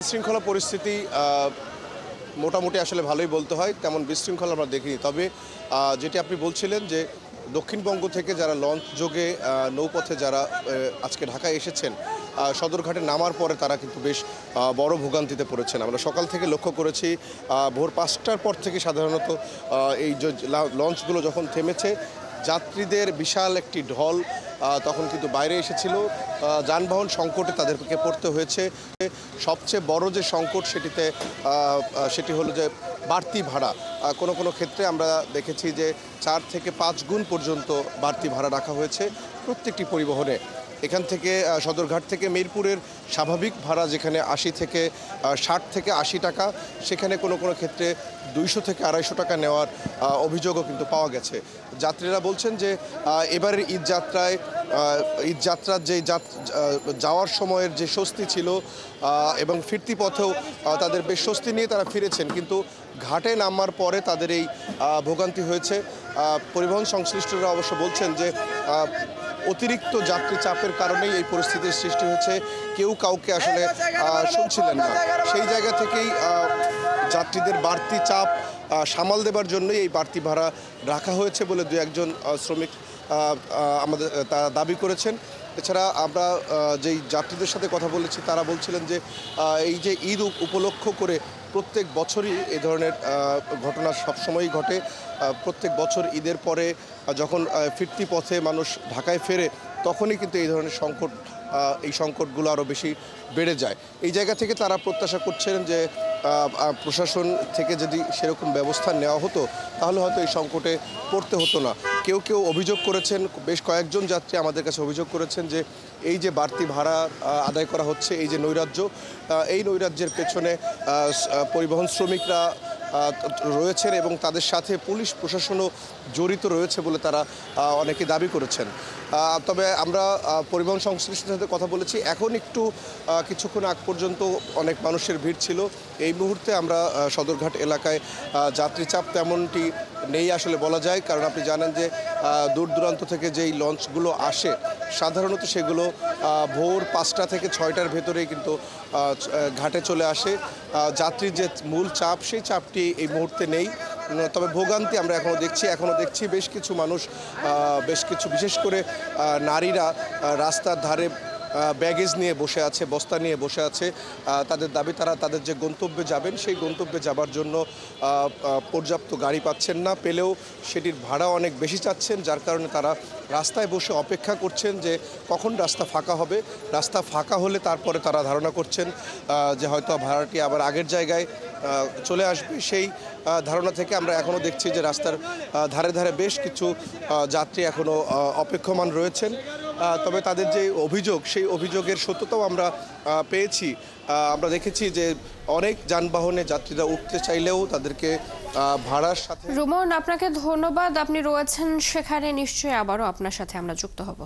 শৃঙ্খলা পরিস্থিতি মোটামুটি আসলে ভালোই বলতে হয়, তেমন বিশৃঙ্খলা আমরা দেখিনি। তবে যেটি আপনি বলছিলেন যে দক্ষিণবঙ্গ থেকে যারা লঞ্চ যোগে নৌপথে যারা আজকে ঢাকায় এসেছেন, সদরঘাটে নামার পরে তারা কিন্তু বেশ বড় ভোগান্তিতে পড়েছেন। আমরা সকাল থেকে লক্ষ্য করেছি ভোর ৫টার পর থেকে সাধারণত এই যে লঞ্চগুলো যখন থেমেছে, যাত্রীদের বিশাল একটি ঢল তখন কিন্তু বাইরে এসেছিল। যানবাহন সংকটে তাদেরকে পড়তে হয়েছে। সবচেয়ে বড় যে সংকট সেটি হলো যে বাড়তি ভাড়া। কোনো কোনো ক্ষেত্রে আমরা দেখেছি যে ৪ থেকে ৫ গুণ পর্যন্ত বাড়তি ভাড়া রাখা হয়েছে প্রত্যেকটি পরিবহনে। এখান থেকে সদরঘাট থেকে মিরপুরের স্বাভাবিক ভাড়া যেখানে ৮০ থেকে ৬০ থেকে ৮০ টাকা, সেখানে কোনো কোনো ক্ষেত্রে ২০০ থেকে ২৫০ টাকা নেওয়ার অভিযোগও কিন্তু পাওয়া গেছে। যাত্রীরা বলছেন যে এবারের ঈদযাত্রার যে যাওয়ার সময়ের যে স্বস্তি ছিল এবং ফিরতি পথেও তাদের বেশ স্বস্তি নিয়ে তারা ফিরেছেন, কিন্তু ঘাটে নামার পরে তাদের এই ভোগান্তি হয়েছে। পরিবহন সংশ্লিষ্টরা অবশ্য বলছেন যে অতিরিক্ত যাত্রী চাপের কারণেই এই পরিস্থিতির সৃষ্টি হয়েছে। কেউ কাউকে আসলে শুনছিলেন না। সেই জায়গা থেকেই যাত্রীদের বাড়তি চাপ সামাল দেবার জন্যই এই বাড়তি ভাড়া রাখা হয়েছে বলে দু একজন শ্রমিক আমাদের তারা দাবি করেছেন। এছাড়া আমরা যেই যাত্রীদের সাথে কথা বলেছি তারা বলছিলেন যে এই যে ঈদ উপলক্ষ করে প্রত্যেক বছরই এই ধরনের ঘটনা সবসময়ই ঘটে। প্রত্যেক বছর ঈদের পরে যখন ফিরতি পথে মানুষ ঢাকায় ফেরে, তখনই কিন্তু এই ধরনের এই সংকটগুলো আরও বেশি বেড়ে যায়। এই জায়গা থেকে তারা প্রত্যাশা করছেন যে প্রশাসন থেকে যদি সেরকম ব্যবস্থা নেওয়া হতো তাহলে হয়তো এই সংকটে পড়তে হতো না। কেউ কেউ অভিযোগ করেছেন, বেশ কয়েকজন যাত্রী আমাদের কাছে অভিযোগ করেছেন যে এই যে বাড়তি ভাড়া আদায় করা হচ্ছে, এই যে নৈরাজ্য, এই নৈরাজ্যের পেছনে পরিবহন শ্রমিকরা রয়েছেন এবং তাদের সাথে পুলিশ প্রশাসনও জড়িত রয়েছে বলে তারা অনেকে দাবি করেছেন। তবে আমরা পরিবহন সংশ্লিষ্টদের সাথে কথা বলেছি, এখন একটু কিছুক্ষণ আগ পর্যন্ত অনেক মানুষের ভিড় ছিল। এই মুহূর্তে আমরা সদরঘাট এলাকায় যাত্রী চাপ তেমনটি নেই আসলে বলা যায়, কারণ আপনি জানেন যে দূর দূরান্ত থেকে যেই লঞ্চগুলো আসে সাধারণত সেগুলো ভোর 5টা থেকে 6টার ভেতরেই কিন্তু ঘাটে চলে আসে। যাত্রীর যে মূল চাপ, সেই চাপটি এই মুহূর্তে নেই। তবে ভোগান্তি আমরা এখনও দেখছি বেশ কিছু মানুষ, বিশেষ করে নারীরা রাস্তার ধারে ব্যাগেজ নিয়ে বসে আছে, বস্তা নিয়ে বসে আছে। তাদের দাবি তারা তাদের যে গন্তব্যে যাবেন সেই গন্তব্যে যাবার জন্য পর্যাপ্ত গাড়ি পাচ্ছেন না, পেলেও সেটির ভাড়া অনেক বেশি চাচ্ছেন, যার কারণে তারা রাস্তায় বসে অপেক্ষা করছেন যে কখন রাস্তা ফাঁকা হবে। রাস্তা ফাঁকা হলে তারপরে তারা ধারণা করছেন যে হয়তো ভাড়াটি আবার আগের জায়গায় চলে আসবে। সেই ধারণা থেকে আমরা এখনও দেখছি যে রাস্তার ধারে ধারে বেশ কিছু যাত্রী এখনও অপেক্ষমান রয়েছেন। তবে তাদের যে অভিযোগ, সেই অভিযোগের সত্যতাও আমরা পেয়েছি। আমরা দেখেছি যে অনেক যানবাহনে যাত্রীরা উঠতে চাইলেও তাদেরকে ভাড়ার সাথে। রুমন, আপনাকে ধন্যবাদ। আপনি রয়েছেন সেখানে, নিশ্চয়ই আবারও আপনার সাথে আমরা যুক্ত হব।